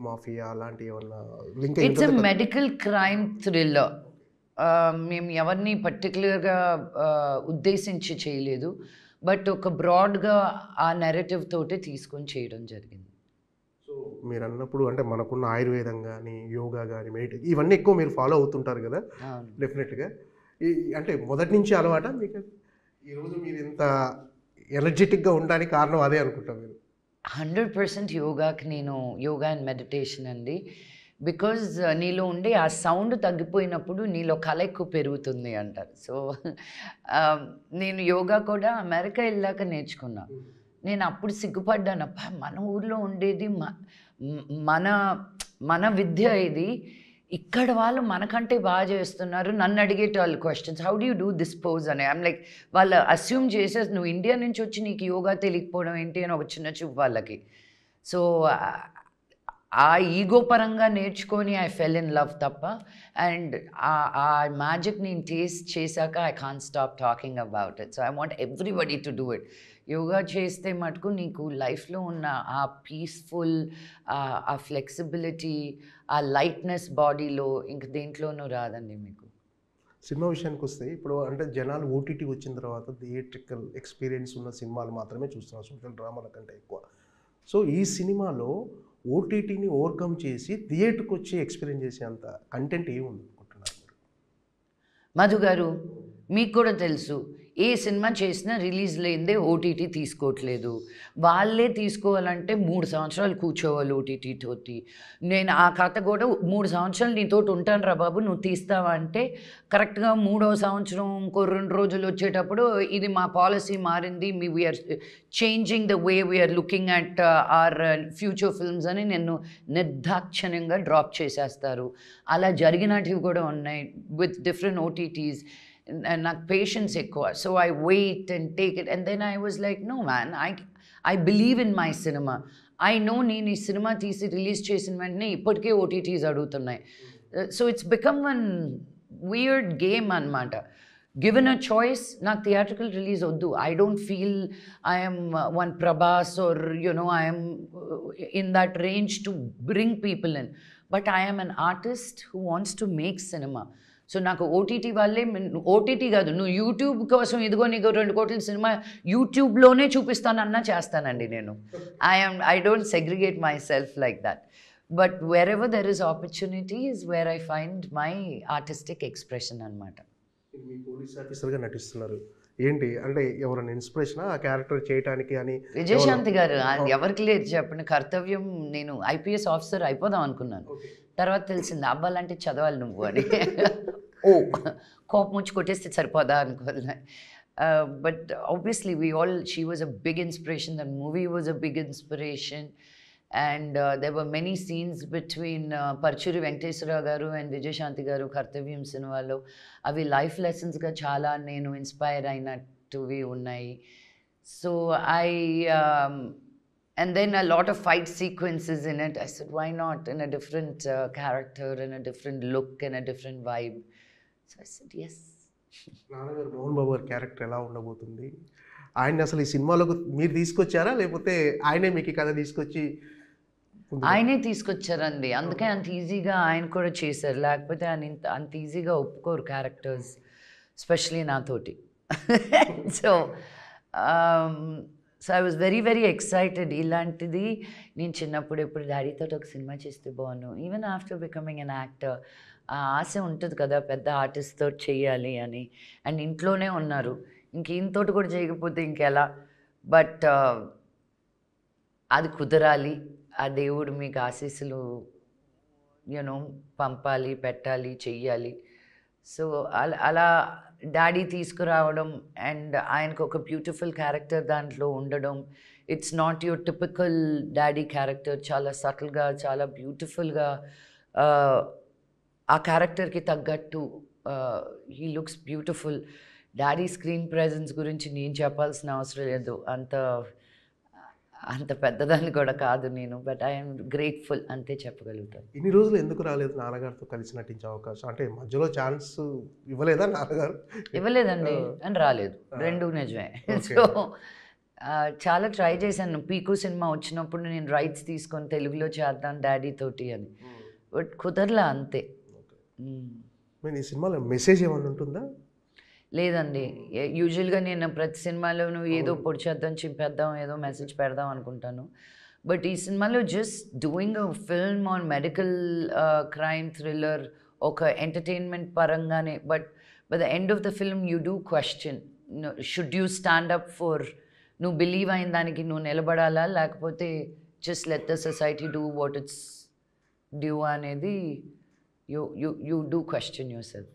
Mafia అలాంటి ఏమన్నా link it's a medical crime thriller. మేము ఎవరిని పర్టికులర్గా ఉద్దేశించి చేయలేదు, బట్ ఒక బ్రాడ్గా ఆ నెరేటివ్ తోటి తీసుకొని చేయడం జరిగింది. సో మీరు అన్నప్పుడు అంటే మనకున్న ఆయుర్వేదం కానీ యోగా కానీ ఇవన్నీ ఎక్కువ మీరు ఫాలో అవుతుంటారు కదా డెఫినెట్గా. అంటే మొదటి నుంచి అలవాట మీకు ఈరోజు మీరు ఇంత ఎనర్జెటిక్గా ఉండడానికి కారణం అదే అనుకుంటాం మీరు? 100% యోగాకి నేను యోగా అండ్ మెడిటేషన్ అండి. బికాజ్ నీలో ఉండే ఆ సౌండ్ తగ్గిపోయినప్పుడు నీలో కళ ఎక్కువ పెరుగుతుంది అంటారు. సో నేను యోగా కూడా అమెరికా వెళ్ళాక నేర్చుకున్నా. నేను అప్పుడు సిగ్గుపడ్డాను, అబ్బా మన ఊర్లో ఉండేది మన మన విద్య ఇది, ఇక్కడ వాళ్ళు మనకంటే బాగా చేస్తున్నారు. నన్ను అడిగేటవాళ్ళు questions, how do you do this pose అని. ఐమ్ లైక్, వాళ్ళు అస్యూమ్ చేసేసి నువ్వు ఇండియా నుంచి వచ్చి నీకు యోగా తెలియకపోవడం ఏంటి అని ఒక చిన్న చూపు వాళ్ళకి. సో ఆ ఈగో పరంగా నేర్చుకొని ఐ ఫెల్ ఇన్ లవ్ తప్ప. అండ్ ఆ మ్యాజిక్ నేను టేస్ట్ చేశాక I can't stop talking about it. So I want everybody to do it. Yoga చేస్తే మటుకు నీకు లైఫ్లో ఉన్న ఆ పీస్ఫుల్, ఆ ఫ్లెక్సిబిలిటీ, ఆ లైట్నెస్ బాడీలో ఇంక దేంట్లోనూ రాదండి మీకు. సినిమా విషయానికి వస్తే ఇప్పుడు అంటే జనాలు ఓటీటీ వచ్చిన తర్వాత థియేట్రికల్ ఎక్స్పీరియన్స్ ఉన్న సినిమాలు మాత్రమే చూస్తున్నారు, సోషల్ డ్రామాల కంటే ఎక్కువ. సో ఈ సినిమాలో ఓటీటీని ఓవర్కమ్ చేసి థియేటర్కి వచ్చి ఎక్స్పీరియన్స్ చేసేంత కంటెంట్ ఏముంది అనుకుంటున్నారు మీరు? మధు గారు, మీకు కూడా తెలుసు, ఏ సినిమా చేసినా రిలీజ్ లేనిదే ఓటీటీ తీసుకోవట్లేదు. వాళ్ళే తీసుకోవాలంటే 3 సంవత్సరాలు కూర్చోవాలి ఓటీటీ తోటి. నేను ఆ కథ కూడా 3 సంవత్సరాలు నీతోటి ఉంటాను రా బాబు, నువ్వు తీస్తావా అంటే కరెక్ట్గా 3వ సంవత్సరం ఇంకో 2 రోజులు వచ్చేటప్పుడు ఇది మా పాలసీ మారింది, we're changing the way we're looking at our future films అని నిన్ను నిర్దాక్షిణ్యంగా డ్రాప్ చేసేస్తారు. అలా జరిగినటివి కూడా ఉన్నాయి విత్ డిఫరెంట్ ఓటీటీస్. నాకు పేషెన్స్ ఎక్కువ. So I wait and take it, and then I was like, no man, I believe in my cinema. I know నేను ఈ సినిమా తీసి రిలీజ్ చేసిన వెంటనే ఇప్పటికే ఓటీటీస్ అడుగుతున్నాయి. So it's become one weird game అనమాట. గివెన్ అ చాయిస్, నాకు theatrical release వద్దు. I don't feel I'm one Prabhas or I'm in that range to bring people in, but I'm an artist who wants to make cinema. So నాకు OTT వాళ్ళే, OTT కాదు, నువ్వు YouTube కోసం ఇదిగో నీకు 2 కోట్ల సినిమా యూట్యూబ్లోనే చూపిస్తానన్నా చేస్తానండి నేను. I don't segregate my self like that. But where ever there is opportunity is where I find my artistic expression అనమాట. మీ పోలీస్ ఆఫీసర్గా నటిస్తున్నారు ఏంటి అంటే ఎవరైనా ఇన్స్పిరేషనా ఆ క్యారెక్టర్ చేయడానికి అని? విజయశాంతి గారు, ఎవరికి లేదు చెప్పండి. కర్తవ్యం, నేను ఐపీఎస్ ఆఫీసర్ అయిపోదాం అనుకున్నాను. తర్వాత తెలిసింది అబ్బాలంటే చదవాలి నువ్వు అని. ఓ కోపం వచ్చి కొట్టేస్తే సరిపోదా అనుకోలే. But obviously she was a big inspiration. That movie was a big inspiration. And there were many scenes between Paruchuri Venkateswara Rao garu and Vijayashanti గారు కర్తవ్యం సినిమాలో. అవి లైఫ్ లెసన్స్గా చాలా నేను ఇన్స్పైర్ అయినట్టువి ఉన్నాయి. So and then a lot of fight sequences in it. I said, why not in a different character, in a different look, in a different vibe. So I said, yes. నాన్నగారు మోహన్ బాబు గారి character ఎలా ఉండబోతుంది? ఆయన అసలు ఈ సినిమాలోకి మీరు తీసుకొచ్చారా లేకపోతే ఆయనే మీకు కథ తీసుకొచ్చి? ఆయనే తీసుకొచ్చారండి, అందుకే అంత ఈజీగా ఆయన కూడా చేశారు. లేకపోతే ఆయన అంత ఈజీగా ఒప్పుకోరు క్యారెక్టర్స్, ఎస్పెషలీ నాతోటి. So I was very very excited. ఇలాంటిది నేను చిన్నప్పుడు ఎప్పుడు డాడీతో ఒక సినిమా చేస్తే బాగున్నాను. Even after becoming an actor ఆ ఆశ ఉంటుంది కదా, పెద్ద ఆర్టిస్ట్తో చేయాలి అని. అండ్ ఇంట్లోనే ఉన్నారు, ఇంక ఈయనతోటి కూడా చేయకపోతే ఇంకెలా. బట్ అది కుదరాలి, ఆ దేవుడు మీకు ఆశీస్సులు పంపాలి, పెట్టాలి, చెయ్యాలి. సో అలా డాడీ తీసుకురావడం అండ్ ఆయనకు ఒక బ్యూటిఫుల్ క్యారెక్టర్ దాంట్లో ఉండడం. It's not your typical daddy character, చాలా సటిల్గా, చాలా బ్యూటిఫుల్గా ఆ క్యారెక్టర్కి తగ్గట్టు he looks beautiful. Daddy screen presence గురించి నేను చెప్పాల్సిన అవసరం లేదు, అంత పెద్దదాన్ని కూడా కాదు నేను. బట్ ఐఎమ్ గ్రేట్ఫుల్, అంతే చెప్పగలుగుతాను. ఇన్ని రోజులు ఎందుకు రాలేదు నాన్నగారితో కలిసి నటించే అవకాశం? అంటే మధ్యలో ఛాన్స్ ఇవ్వలేదా నాన్నగారు? ఇవ్వలేదండి అని రాలేదు, రెండు నిజమే. సో చాలా ట్రై చేశాను. 'పీకు' సినిమా వచ్చినప్పుడు నేను రైట్స్ తీసుకొని తెలుగులో చేద్దాం డాడీ తోటి అని. బట్ కుదరలా అంతే. హ్మ్. మీన్ ఈ సినిమాలో మెసేజ్ ఏమన్నా ఉంటుందా? లేదండి. యూజువల్‌గా నేను ప్రతి సినిమాలోనూ ఏదో పొడి చేద్దాం, చింపేద్దాం, ఏదో మెసేజ్ పెడదాం అనుకుంటాను. బట్ ఈ సినిమాలో just doing a film on medical crime thriller ఒక ఎంటర్‌టైన్‌మెంట్ పరంగానే but by the end of the film you do question should you stand up for నువ్వు బిలీవ్ అయిన దానికి నువ్వు నిలబడాలా? లేకపోతే just let the society do what it's due అనేది you do question yourself.